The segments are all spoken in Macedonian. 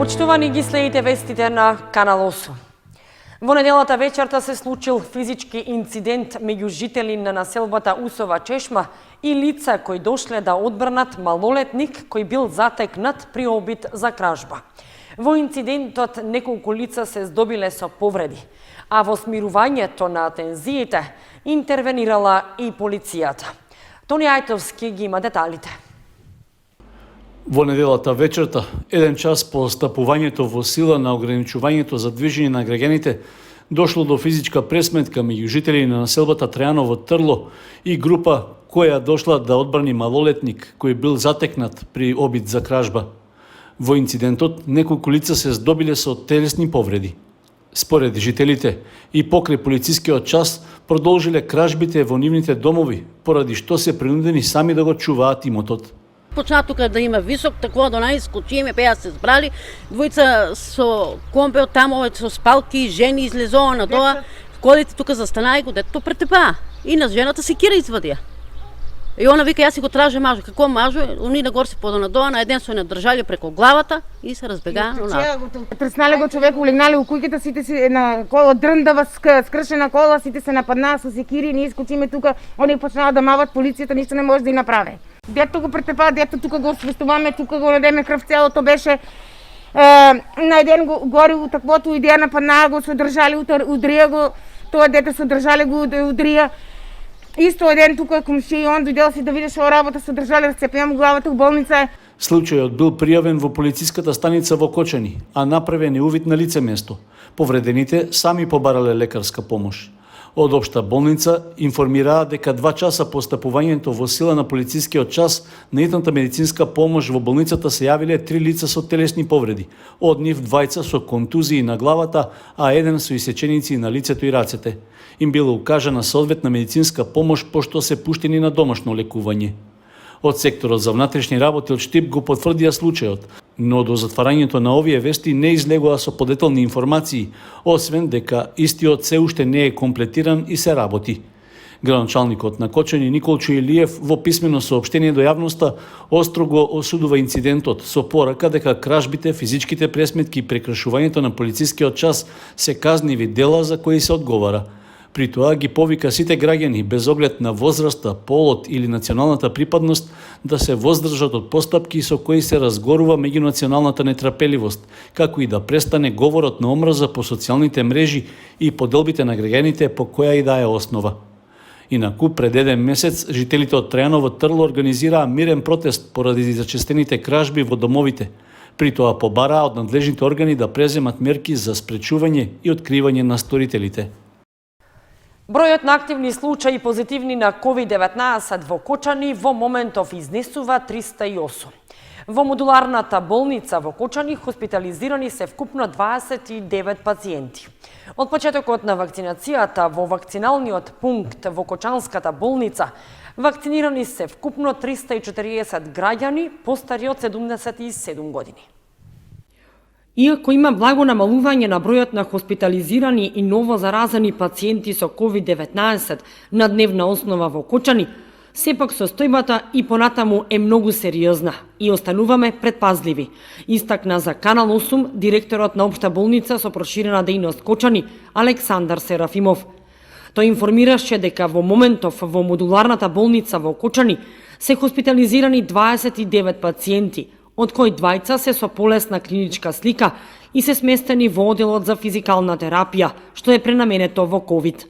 Почитувани, ги следите вестите на Канал 8. Во неделата вечерта се случил физички инцидент меѓу жители на населбата Усова Чешма и лица кои дошле да одбранат малолетник кој бил затекнат при обид за кражба. Во инцидентот неколку лица се здобиле со повреди, а во смирувањето на тензиите интервенирала и полицијата. Тони Ајтовски ги има деталите. Во неделата вечерта, еден час по стапувањето во сила на ограничувањето за движење на граѓаните, дошло до физичка пресметка меѓу жители на населбата Трајаново Трло и група која дошла да одбрани малолетник кој бил затекнат при обид за кражба. Во инцидентот неколку лица се здобиле со телесни повреди. Според жителите и покрај полицискиот час продолжиле кражбите во нивните домови, поради што се принудени сами да го чуваат имотот. Почна тука да има висок, такво до најскочиме, пеа се збрали, двојца со компе од таму, со спалки, жени излезоа на доа, колите тука застанаа и го детето претепаа. И на жената се кира извадија. И она вика, јас си го тражам мажу. Како мажу? Они нагор се пода на доа, на еден со не држали преко главата и се разбегаа. Треснале го човек, улегнале у куќата, сите се на кола дрндава, скршена кола, сите се нападнаа со секири, ние искочиме тука, они почнаа да мават, полицијата ништо не може да и направи. Дето го претепа, дето тука го освестуваме, тука го надеме крв, целото беше на еден гори у таквото идеја нападнаа го, се држали, удрија го, тоа дете се држали го, удрија. Исто еден тука комши, он дојдел си да види што работа, се држали, разцепија му главата у болница. Случајот бил пријавен во полициската станица во Кочани, а направен е увид на лице место. Повредените сами побарале лекарска помош. Од општа болница информираа дека 2 часа по стапувањето во сила на полицискиот час на итната медицинска помош во болницата се јавиле 3 лица со телесни повреди, од нив 2 со контузии на главата, а еден со исеченици на лицето и рацете. Им била укажана соодветна медицинска помош пошто се пуштени на домашно лекување. Од секторот за внатрешни работи од Штип го потврдија случајот, но до затварањето на овие вести не излегува со подетални информации, освен дека истиот се уште не е комплетиран и се работи. Градоначалникот на Кочани Николчо Илиев во писмено соопштение до јавноста остро го осудува инцидентот со порака дека кражбите, физичките пресметки и прекршувањето на полицискиот час се казниви дела за кои се одговара. При тоа ги повика сите граѓани, без оглед на возраста, полот или националната припадност, да се воздржат од постапки со кои се разгорува меѓунационалната нетрпеливост, како и да престане говорот на омраза по социјалните мрежи и поделбите на граѓаните по која и да е основа. Инаку, пред еден месец, жителите од Трајаново Трло организираа мирен протест поради зачестените кражби во домовите. При тоа побараа од надлежните органи да преземат мерки за спречување и откривање на сторителите. Бројот на активни случаи позитивни на COVID-19 во Кочани во моментов изнесува 308. Во модуларната болница во Кочани хоспитализирани се вкупно 29 пациенти. Од почетокот на вакцинацијата во вакциналниот пункт во Кочанската болница вакцинирани се вкупно 340 граѓани постари од 77 години. Иако има благо намалување на бројот на хоспитализирани и ново заразени пациенти со COVID-19 на дневна основа во Кочани, сепак состојбата и понатаму е многу сериозна и остануваме предпазливи, истакна за Канал 8 директорот на Општа болница со проширена дејност Кочани Александар Серафимов. Тој информираше дека во моментов во модуларната болница во Кочани се хоспитализирани 29 пациенти, од кои 2 се со полесна клиничка слика и се сместени во оделот за физикална терапија, што е пренаменето во COVID.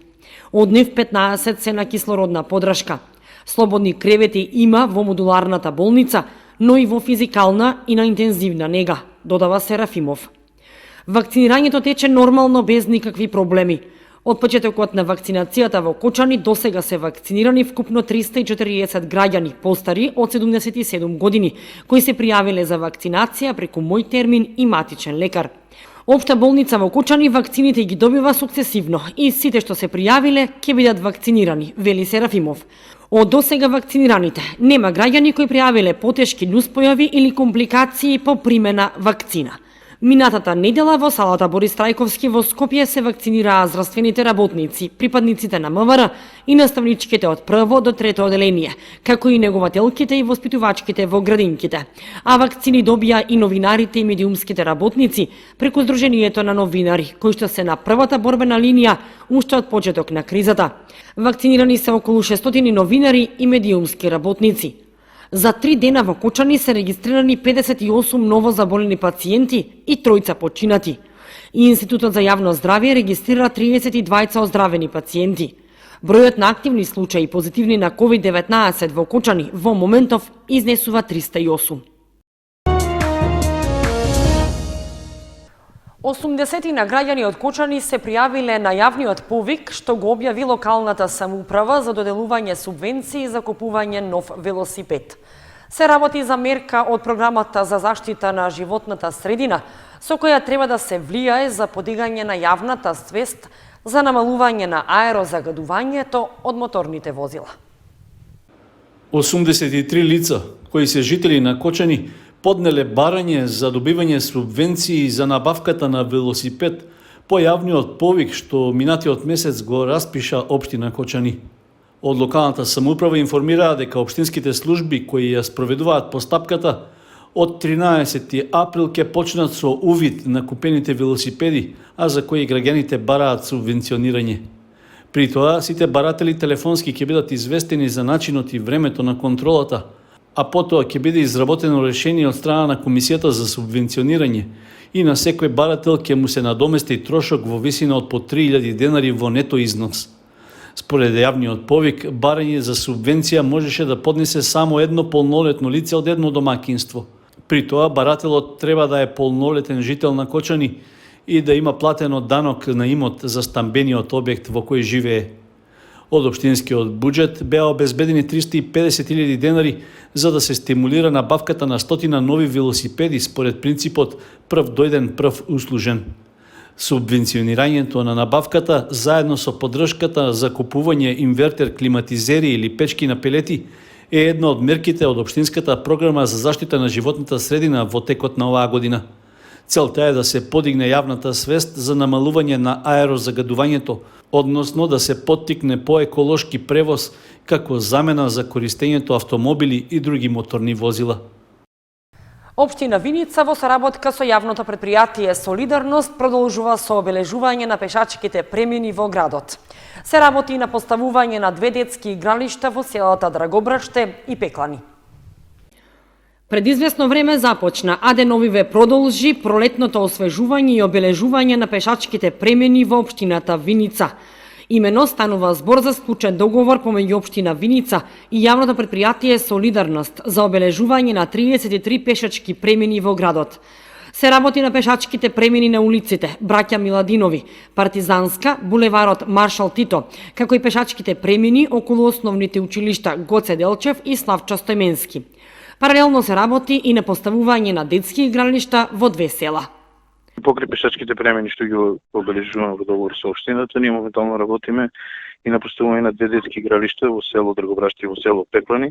Од нив 15 се на кислородна подршка. Слободни кревети има во модуларната болница, но и во физикална и на интензивна нега, додава Серафимов. Вакцинирањето тече нормално без никакви проблеми. Од почетокот на вакцинацијата во Кочани досега се вакцинирани вкупно 340 граѓани постари од 77 години, кои се пријавиле за вакцинација преку Мој термин и матичен лекар. Општа болница во Кочани вакцините ги добива сукцесивно и сите што се пријавиле ќе бидат вакцинирани, вели Серафимов. Од досега вакцинираните нема граѓани кои пријавиле потешки нуспојави или компликации по примена вакцина. Минатата недела во салата Борис Трајковски во Скопје се вакцинираа здравствените работници, припадниците на МВР и наставничките од прво до трето оделение, како и негователките и воспитувачките во градинките. А вакцини добија и новинарите и медиумските работници преку Сдруженијето на новинари, кои што се на првата борбена линија уште од почеток на кризата. Вакцинирани се околу 600 новинари и медиумски работници. За 3 дена во Кочани се регистрирани 58 ново заболени пациенти и 3 починати. И Институтот за јавно здравје регистрира 32 оздравени пациенти. Бројот на активни случаи позитивни на COVID-19 во Кочани во моментов изнесува 308. 80 на граѓани од Кочани се пријавиле на јавниот повик што го објави локалната самоуправа за доделување субвенции за купување нов велосипед. Се работи за мерка од програмата за заштита на животната средина, со која треба да се влијае за подигање на јавната свест за намалување на аерозагадувањето од моторните возила. 83 лица, кои се жители на Кочани, поднеле барање за добивање субвенции за набавката на велосипед по јавниот повик што минатиот месец го распиша општина Кочани. Од локалната самоуправа информираа дека општинските служби кои ја спроведуваат постапката од 13 април ќе почнат со увид на купените велосипеди, а за кои граѓаните бараат субвенционирање. При тоа, сите баратели телефонски ќе бидат известени за начинот и времето на контролата, а потоа ќе биде изработено решение од страна на Комисијата за субвенционирање и на секој барател ќе му се надомести трошок во висина од по 3000 денари во нето износ. Според јавниот повик, барање за субвенција можеше да поднесе само едно полнолетно лице од едно домаќинство. При тоа, барателот треба да е полнолетен жител на Кочани и да има платено данок на имот за стамбениот објект во кој живее. Од општинскиот буџет беа обезбедени 350.000 денари за да се стимулира набавката на 100 нови велосипеди според принципот прв дојден, прв услужен. Субвенционирањето на набавката заедно со поддршката за купување инвертер, климатизери или печки на пелети е една од мерките од општинската програма за заштита на животната средина во текот на оваа година. Целта е да се подигне јавната свест за намалување на аерозагадувањето, односно да се поттикне поеколошки превоз како замена за користењето автомобили и други моторни возила. Општина Виница во соработка со јавното предпријатие Солидарност продолжува со обележување на пешачките премини во градот. Се работи и на поставување на 2 детски игралишта во селата Драгобраште и Пеклани. Пред известно време започна, а деновиве продолжи пролетното освежување и обележување на пешачките премини во општината Виница. Имено станува збор за склучен договор помеѓу општина Виница и јавното предпријатие Солидарност за обележување на 33 пешачки премини во градот. Се работи на пешачките премини на улиците Браќа Миладинови, Партизанска, булеварот Маршал Тито, како и пешачките премини околу основните училишта Гоце Делчев и Славчо Стојменски. Паралелно се работи и на поставување на детски игралишта во 2 села. Покрај пешачките премини што ги обележуваме во договор со општината, ние моментално работиме и на поставување на 2 детски игралишта во село Драгобраште и во село Пеклани.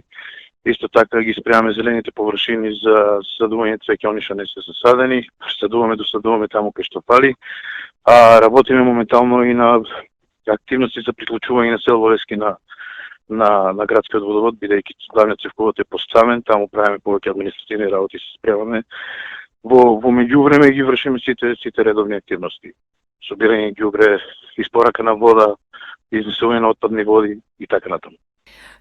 Исто така ги спремаме зелените површини за садување цвеќе, они што не се засадени, досадуваме таму кај што фали. А работиме моментално и на активности за приклучување на село Лески на градскиот водовод, бидејќи главниот цевковод е поставен, таму правиме повеќе административни работи, се спремаме. Во меѓувреме ги вршиме сите редовни активности. Собирање ѓубре, испорака на вода, изнесување на отпадни води и така натаму.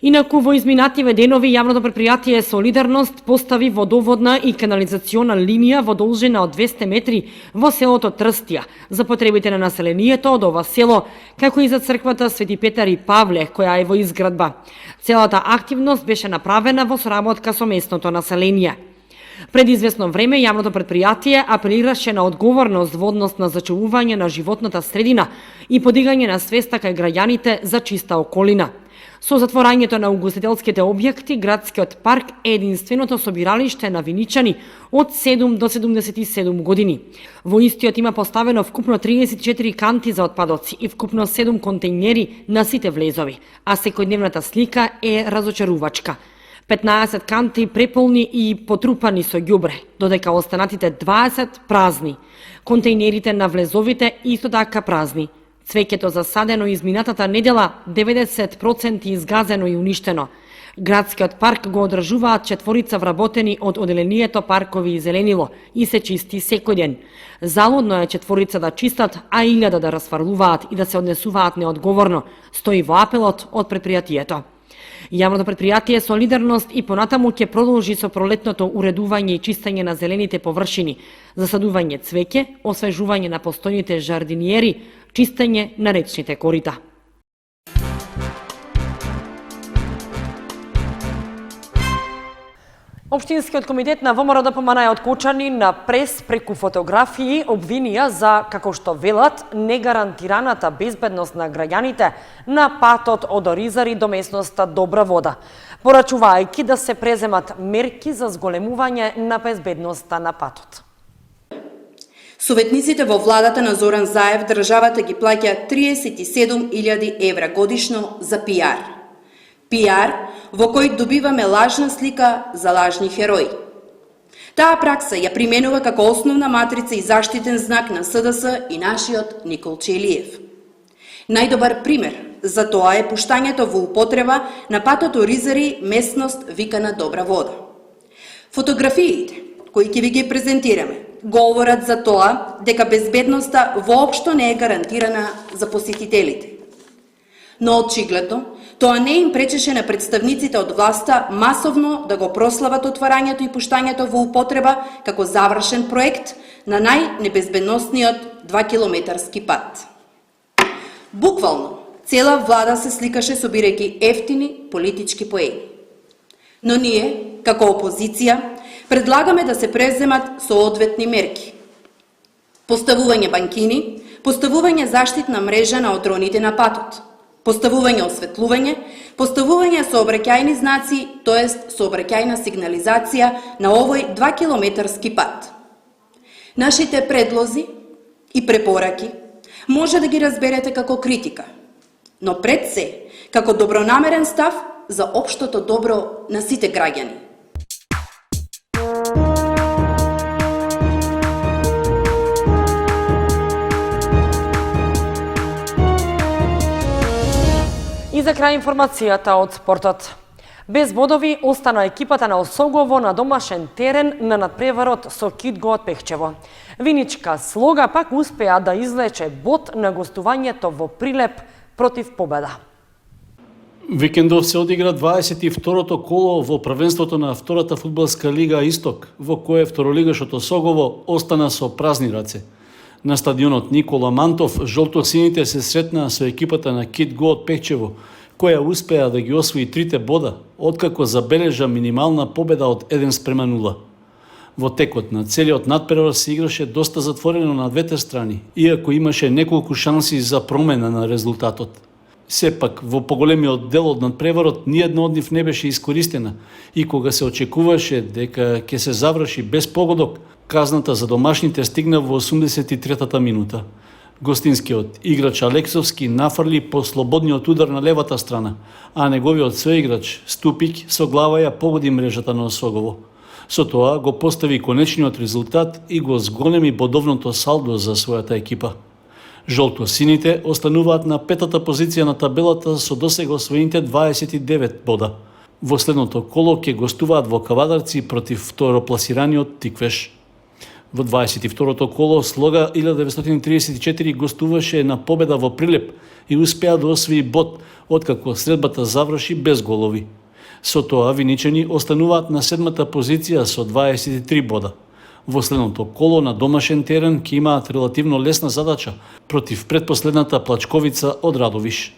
Инаку во изминативе денови јавното предпријатие Солидарност постави водоводна и канализациона линија во должина од 200 метри во селото Трстија за потребите на населението од ова село, како и за црквата Свети Петар и Павле, која е во изградба. Целата активност беше направена во соработка со местното население. Пред известно време јавното предпријатие апелираше на одговорност во однос на зачувување на животната средина и подигање на свеста кај граѓаните за чиста околина. Со затворањето на угостителските објекти, градскиот парк е единственото собиралиште на виничани од 7 до 77 години. Во истиот има поставено вкупно 34 канти за отпадоци и вкупно 7 контејнери на сите влезови, а секојдневната слика е разочарувачка. 15 канти преполни и потрупани со ѓубре, додека останатите 20 празни. Контејнерите на влезовите исто така празни. Цвеќето засадено изминатата недела 90% изгазено и уништено. Градскиот парк го одржуваат 4 вработени од оделението паркови и зеленило и се чисти секој ден. Залудно е 4 да чистат, а 1000 да расфрлуваат и да се однесуваат неодговорно, стои во апелот од предпријатието. Јавното предпријатие Солидарност и понатаму ќе продолжи со пролетното уредување и чистење на зелените површини, засадување цвеќе, освежување на постојните жардиниери, чистење на речните корита. Општинскиот комитет на ВМРО ДПМН е откочани на прес преку фотографии обвинија за, како што велат, негарантираната безбедност на граѓаните на патот од Оризари до местноста Добра вода, порачувајќи да се преземат мерки за зголемување на безбедноста на патот. Советниците во владата на Зоран Заев државата ги плаќа 37.000 евра годишно за пиар. Пиар во кој добиваме лажна слика за лажни херои. Таа пракса ја применува како основна матрица и заштитен знак на СДС и нашиот Никол Челиев. Најдобар пример за тоа е пуштањето во употреба на патот Оризари, местност викана Добра вода. Фотографиите, кои ќе ви ги презентираме, говорат за тоа дека безбедноста воопшто не е гарантирана за посетителите. Но очигледно, тоа не им пречеше на представниците од власта масовно да го прослават отварањето и пуштањето во употреба како завршен проект на најнебезбедносниот 2-километарски пат. Буквално, цела влада се сликаше собирајќи ефтини политички поени. Но ние, како опозиција, предлагаме да се преземат соодветни мерки. Поставување банкини, поставување заштитна мрежа на одроните на патот, поставување осветлување, поставување сообраќајни знаци, тоест сообраќајна сигнализација на овој 2-километарски пат. Нашите предлози и препораки може да ги разберете како критика, но пред се како добронамерен став за општото добро на сите граѓани. И за крај информацијата од спортот. Без бодови остана екипата на Осогово на домашен терен на надпреварот со Китго од Пехчево. Виничка Слога пак успеа да извлече бод на гостувањето во Прилеп против Победа. Викендов се одигра 22-то коло во првенството на втората фудбалска лига Исток, во кое второлигашот Осогово остана со празни раце. На стадионот Никола Мантов, жолтосините се сретнаа со екипата на Китго од Пехчево, која успеа да ги освои 3 бода, откако забележа минимална победа од 1:0. Во текот на целиот надпревар се играше доста затворено на двете страни, иако имаше неколку шанси за промена на резултатот. Сепак, во поголемиот дел од надпреварот, ниедна од нив не беше искористена и кога се очекуваше дека ќе се заврши без погодок, казната за домашните стигна во 83-та минута. Гостинскиот играч Алексовски нафрли по слободниот удар на левата страна, а неговиот соиграч Ступик со глава ја погоди мрежата на Осогово. Со тоа го постави конечниот резултат и го зголеми бодовното салдо за својата екипа. Жолтосините остануваат на 5-та позиција на табелата со досега освоените 29 бода. Во следното коло ќе гостуваат во Кавадарци против второпласираниот Тиквеш. Во 22-то коло Слога 1934 гостуваше на победа во Прилеп и успеа да освои бод, откако средбата заврши без голови. Со тоа виничани остануваат на 7-та позиција со 23 бода. Во следното коло на домашен терен ќе имаат релативно лесна задача против предпоследната Плачковица од Радовиш.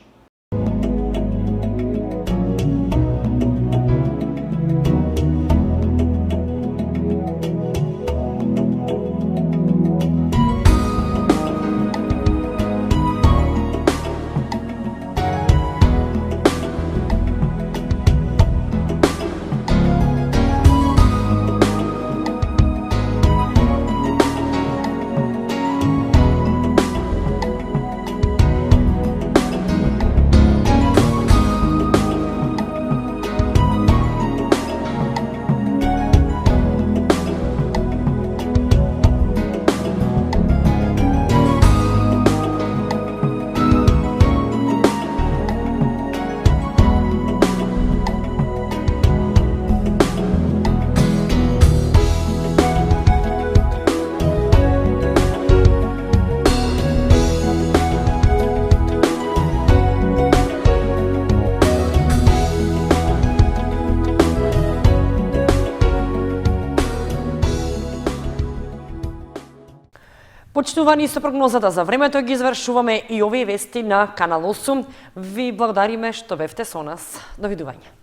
Почнувани со прогнозата за времето ги завршуваме и овие вести на Канал 8. Ви благодариме што бевте со нас. Довидување.